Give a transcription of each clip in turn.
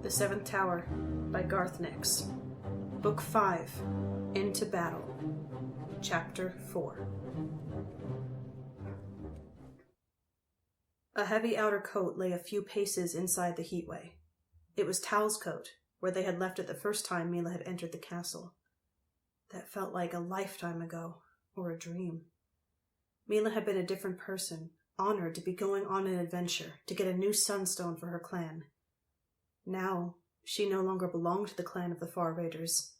The Seventh Tower by Garth Nix. Book 5, Into Battle. Chapter 4. A heavy outer coat lay a few paces inside the heatway. It was Tal's coat, where they had left it the first time Mila had entered the castle. That felt like a lifetime ago, or a dream. Mila had been a different person, honored to be going on an adventure, to get a new sunstone for her clan. Now, she no longer belonged to the clan of the Far Raiders,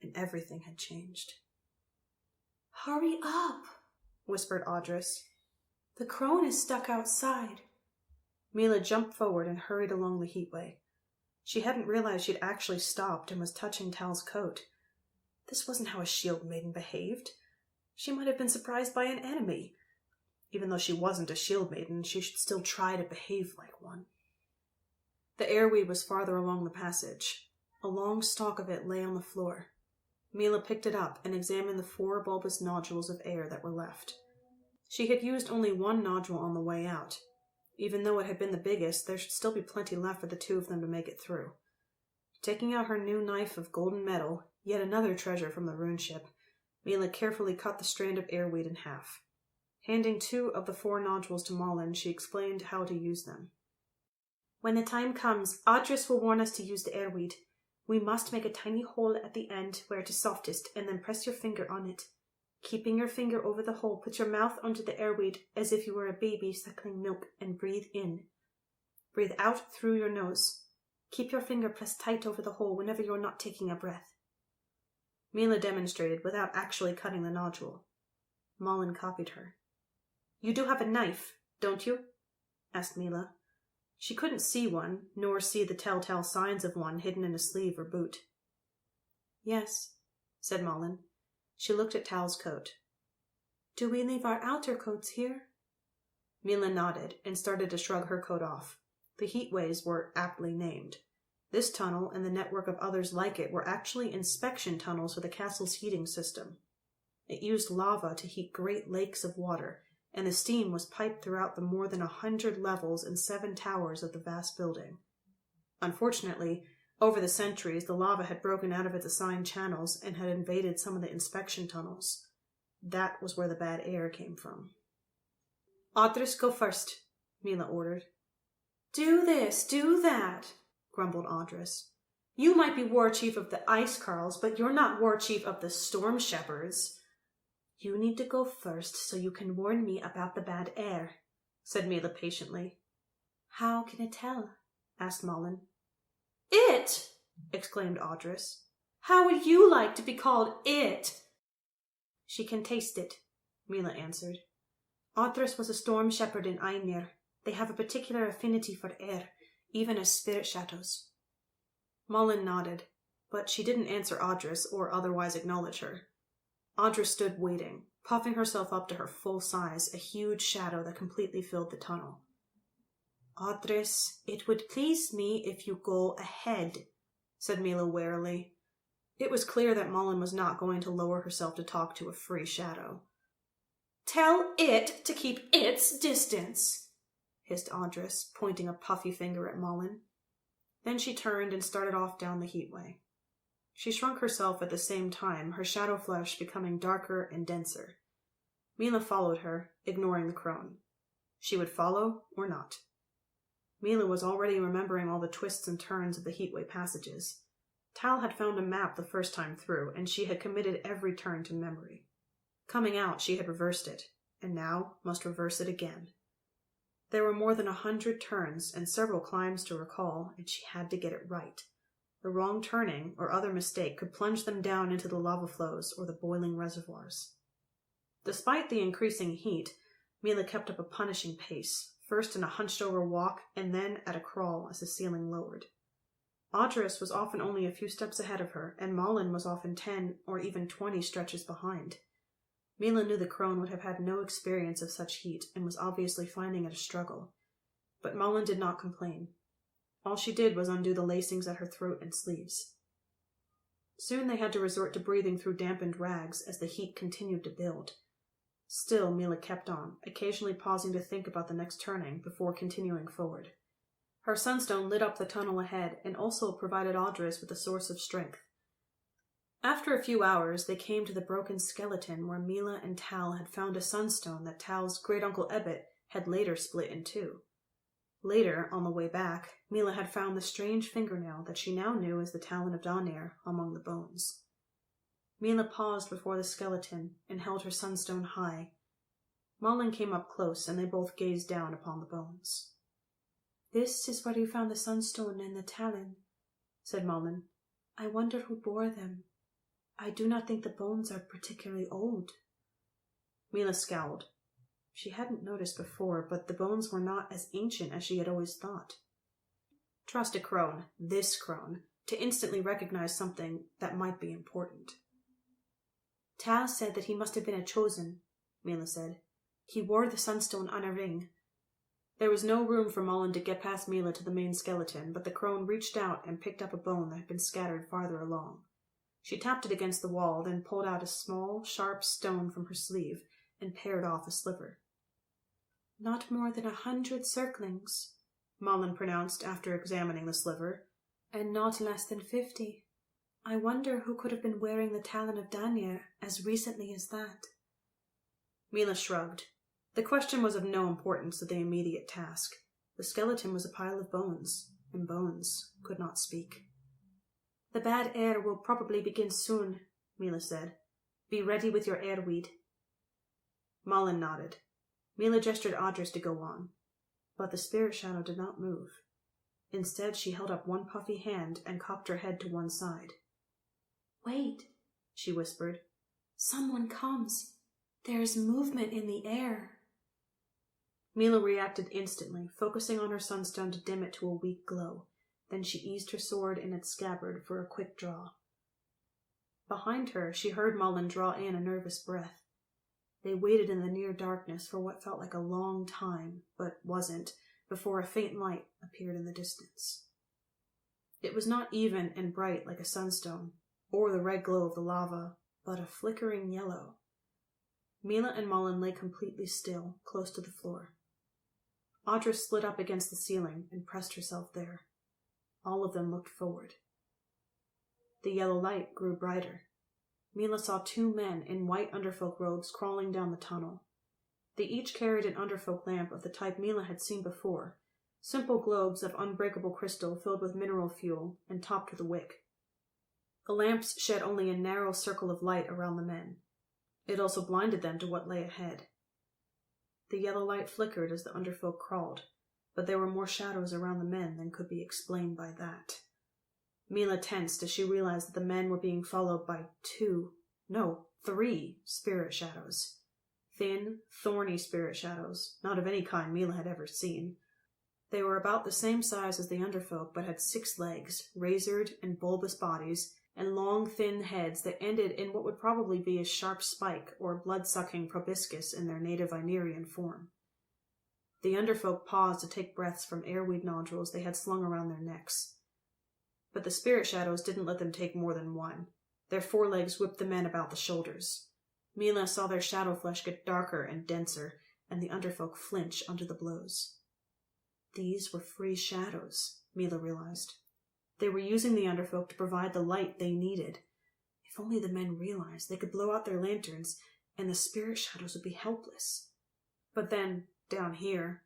and everything had changed. "Hurry up," whispered Odris. "The crone is stuck outside." Mila jumped forward and hurried along the heatway. She hadn't realized she'd actually stopped and was touching Tal's coat. This wasn't how a shield maiden behaved. She might have been surprised by an enemy. Even though she wasn't a shield maiden, she should still try to behave like one. The airweed was farther along the passage. A long stalk of it lay on the floor. Mila picked it up and examined the 4 bulbous nodules of air that were left. She had used only one nodule on the way out. Even though it had been the biggest, there should still be plenty left for the 2 of them to make it through. Taking out her new knife of golden metal, yet another treasure from the rune ship, Mila carefully cut the strand of airweed in half. Handing 2 of the 4 nodules to Mollen, she explained how to use them. "When the time comes, Odris will warn us to use the airweed. We must make a tiny hole at the end where it is softest, and then press your finger on it. Keeping your finger over the hole, put your mouth under the airweed as if you were a baby suckling milk, and breathe in. Breathe out through your nose. Keep your finger pressed tight over the hole whenever you are not taking a breath." Mila demonstrated without actually cutting the nodule. Mollen copied her. "You do have a knife, don't you?" asked Mila. She couldn't see one, nor see the telltale signs of one hidden in a sleeve or boot. "Yes," said Mollen. She looked at Tal's coat. "Do we leave our outer coats here?" Mila nodded and started to shrug her coat off. The heatways were aptly named. This tunnel and the network of others like it were actually inspection tunnels for the castle's heating system. It used lava to heat great lakes of water, and the steam was piped throughout the more than 100 levels and 7 towers of the vast building. Unfortunately, over the centuries, the lava had broken out of its assigned channels and had invaded some of the inspection tunnels. That was where the bad air came from. "Odris, go first," Mila ordered. "Do this, do that," grumbled Odris. "You might be war chief of the Ice Carls, but you're not war chief of the Storm Shepherds." "You need to go first so you can warn me about the bad air," said Mila patiently. "How can it tell?" asked Mollen. "It!" exclaimed Odris. "How would you like to be called it?" "She can taste it," Mila answered. "Odris was a storm shepherd in Einir. They have a particular affinity for air, even as spirit shadows." Mollen nodded, but she didn't answer Odris or otherwise acknowledge her. Odris stood waiting, puffing herself up to her full size, a huge shadow that completely filled the tunnel. "Odris, it would please me if you go ahead," said Mila warily. It was clear that Mollen was not going to lower herself to talk to a free shadow. "Tell it to keep its distance," hissed Odris, pointing a puffy finger at Mollen. Then she turned and started off down the heatway. She shrunk herself at the same time, her shadow flesh becoming darker and denser. Mila followed her, ignoring the crone. She would follow or not. Mila was already remembering all the twists and turns of the heatway passages. Tal had found a map the first time through, and she had committed every turn to memory. Coming out, she had reversed it, and now must reverse it again. There were more than 100 turns and several climbs to recall, and she had to get it right. The wrong turning or other mistake could plunge them down into the lava flows or the boiling reservoirs. Despite the increasing heat, Mila kept up a punishing pace, first in a hunched-over walk and then at a crawl as the ceiling lowered. Odris was often only a few steps ahead of her, and Mollen was often 10 or even 20 stretches behind. Mila knew the crone would have had no experience of such heat and was obviously finding it a struggle. But Mollen did not complain. All she did was undo the lacings at her throat and sleeves. Soon they had to resort to breathing through dampened rags as the heat continued to build. Still, Mila kept on, occasionally pausing to think about the next turning before continuing forward. Her sunstone lit up the tunnel ahead and also provided Odris with a source of strength. After a few hours, they came to the broken skeleton where Mila and Tal had found a sunstone that Tal's great-uncle Ebbet had later split in two. Later, on the way back, Mila had found the strange fingernail that she now knew as the talon of Danir among the bones. Mila paused before the skeleton and held her sunstone high. Mollen came up close, and they both gazed down upon the bones. "This is where you found the sunstone and the talon," said Mollen. "I wonder who bore them. I do not think the bones are particularly old." Mila scowled. She hadn't noticed before, but the bones were not as ancient as she had always thought. Trust a crone, this crone, to instantly recognize something that might be important. "Tal said that he must have been a chosen," Mila said. "He wore the sunstone on a ring." There was no room for Mollen to get past Mila to the main skeleton, but the crone reached out and picked up a bone that had been scattered farther along. She tapped it against the wall, then pulled out a small, sharp stone from her sleeve and pared off a sliver. "Not more than 100 circlings," Mollen pronounced after examining the sliver. "And not less than 50. I wonder who could have been wearing the talon of Danir as recently as that." Mila shrugged. The question was of no importance to the immediate task. The skeleton was a pile of bones, and bones could not speak. "The bad air will probably begin soon," Mila said. "Be ready with your airweed." Mollen nodded. Mila gestured Odris to go on, but the spirit shadow did not move. Instead, she held up one puffy hand and cocked her head to one side. "Wait," she whispered. "Someone comes. There is movement in the air." Mila reacted instantly, focusing on her sunstone to dim it to a weak glow. Then she eased her sword in its scabbard for a quick draw. Behind her, she heard Mollen draw in a nervous breath. They waited in the near darkness for what felt like a long time, but wasn't, before a faint light appeared in the distance. It was not even and bright like a sunstone, or the red glow of the lava, but a flickering yellow. Mila and Mollen lay completely still, close to the floor. Odris slid up against the ceiling and pressed herself there. All of them looked forward. The yellow light grew brighter. Mila saw 2 men in white underfolk robes crawling down the tunnel. They each carried an underfolk lamp of the type Mila had seen before, simple globes of unbreakable crystal filled with mineral fuel and topped with a wick. The lamps shed only a narrow circle of light around the men. It also blinded them to what lay ahead. The yellow light flickered as the underfolk crawled, but there were more shadows around the men than could be explained by that. Mila tensed as she realized that the men were being followed by 3 spirit shadows. Thin, thorny spirit shadows, not of any kind Mila had ever seen. They were about the same size as the underfolk, but had 6 legs, razored and bulbous bodies, and long, thin heads that ended in what would probably be a sharp spike or blood-sucking proboscis in their native Ainerian form. The underfolk paused to take breaths from airweed nodules they had slung around their necks. But the spirit shadows didn't let them take more than one. Their forelegs whipped the men about the shoulders. Mila saw their shadow flesh get darker and denser, and the underfolk flinch under the blows. These were free shadows, Mila realized. They were using the underfolk to provide the light they needed. If only the men realized, they could blow out their lanterns, and the spirit shadows would be helpless. But then, down here,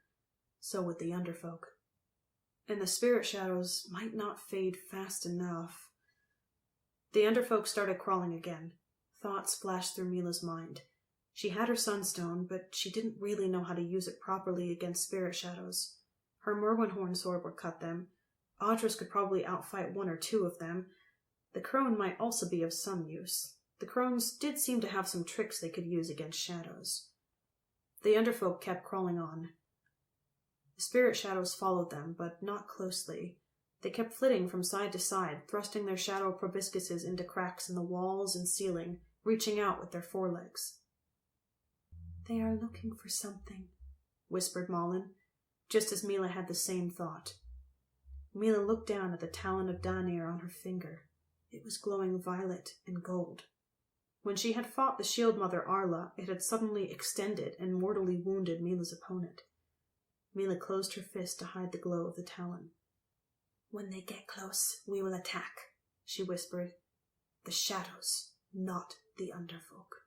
so would the underfolk. And the spirit shadows might not fade fast enough. The underfolk started crawling again. Thoughts flashed through Mila's mind. She had her sunstone, but she didn't really know how to use it properly against spirit shadows. Her Merwinhorn sword would cut them. Odris could probably outfight 1 or 2 of them. The crone might also be of some use. The crones did seem to have some tricks they could use against shadows. The underfolk kept crawling on. The spirit shadows followed them, but not closely. They kept flitting from side to side, thrusting their shadow proboscises into cracks in the walls and ceiling, reaching out with their forelegs. "They are looking for something," whispered Mollen, just as Mila had the same thought. Mila looked down at the talon of Danir on her finger. It was glowing violet and gold. When she had fought the shield mother Arla, it had suddenly extended and mortally wounded Mila's opponent. Mila closed her fist to hide the glow of the talon. When they get close, we will attack, she whispered. The shadows, not the underfolk.